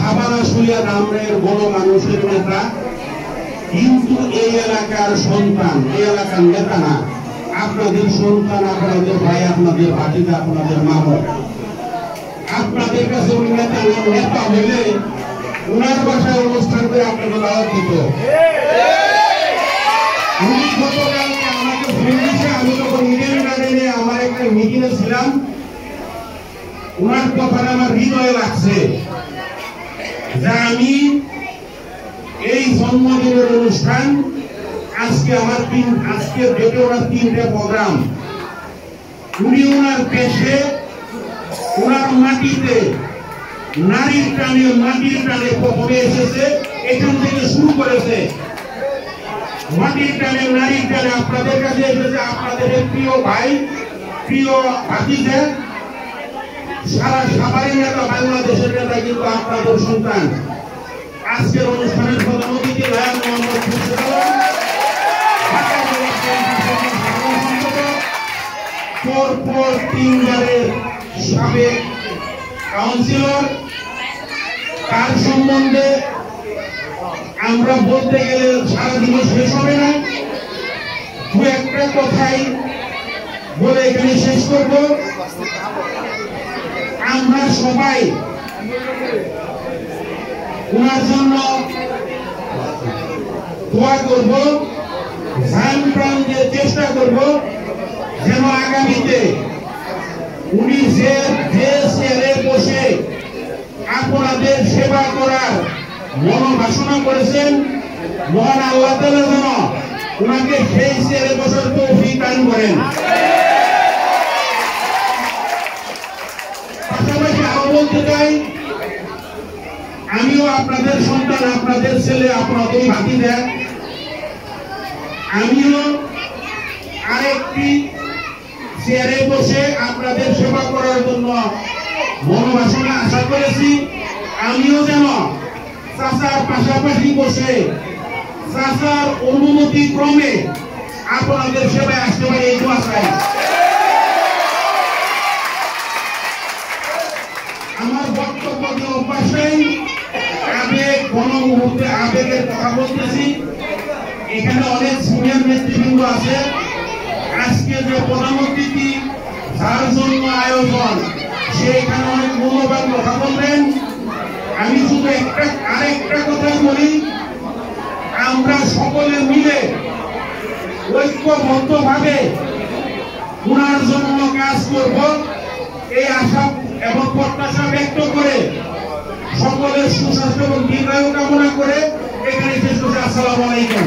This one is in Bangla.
সাবানা শুলিয়া নামের বড় মানুষের নেতা, কিন্তু এই এলাকার সন্তান, এই এলাকার নেতা না, আপনাদের সন্তান, আপনাদের ভাই, আপনাদের ভাতিজা, আপনাদের মামা। আপনাদের কাছে উনি নেতা হইলে উনার বাসায় অনুষ্ঠান করে আপনাকে দাওয়াত দিত। উনি গতকালকে আমাকে ফোন দিয়েছে, আমি যখন ইডেন গার্ডেনে আমার একটা মিটিংয়ে ছিলাম, উনার কথাটা আমার হৃদয়ে লাগছে যে আমি এই জন্মদিনের অনুষ্ঠান আজকে আমার আজকে ডেটে ওনার 3টে প্রোগ্রাম। উনি ওনার দেশে, ওনার মাটিতে নারীর টানে, মাটির টানে প্রথমে এসেছে, এখান থেকে শুরু করেছে। মাটির টানে, নারীর টানে আপনাদের কাছে এসেছে, আপনাদের প্রিয় ভাই, প্রিয় ভাতিজা, সারা সাভারের নেতা, বাংলাদেশের নেতা কিন্তু আপনাদের সন্তান। আজকের অনুষ্ঠানের প্রধান অতিথি লায়ন মোহাম্মদ খুরশেদ আলম, পরপর 3 বারের সাবেক কাউন্সিলর। তার সম্বন্ধে আমরা বলতে গেলে সারাদিন শেষ হবে না। দু একটা কথাই বলে এখানে শেষ করব। আমরা সবাই ওনার জন্য দোয়া করব, ধ্যান প্রাণ দিয়ে চেষ্টা করব যেন আগামীতে উনি যে চেয়ারে বসে আপনাদের সেবা করার মনোবাসনা করেছেন, মহান আল্লাহ তাআলা যেন ওনাকে সেই চেয়ারে বসার তৌফিক দান করেন। পাশাপাশি আরো বলতে চাই, আমিও আপনাদের সন্তান, আপনাদের ছেলে, আপনাদের ভাতিজা। আমিও আরেকটি চেয়ারে বসে আপনাদের সেবা করার জন্য মনোবাসনা আশা করেছি। আমিও যেন চাচার পাশাপাশি বসে চাচার অনুমতি ক্রমে আপনাদের সেবায় আসতে পারি, এই দোয়া চাই। আমার বক্তব্য অভ্যাসেই আবেগ, গণমুহূর্তে আবেগের কথা বলতেছি। এখানে অনেক সিনিয়র নেতৃবৃন্দ আছে। আজকে যে প্রধান অতিথি, যার জন্য আয়োজন, সে এখানে অনেক মূল্যবান কথা বলবেন। আমি শুধু আরেকটা কথা বলি, আমরা সকলে মিলে ঐক্যবদ্ধভাবে ওনার জন্য কাজ করব, এই আশা এবং প্রত্যাশা ব্যক্ত করে সকলের সুস্বাস্থ্য এবং দীর্ঘায়ু কামনা করে এখানে শেষ করছি। আসসালামু আলাইকুম।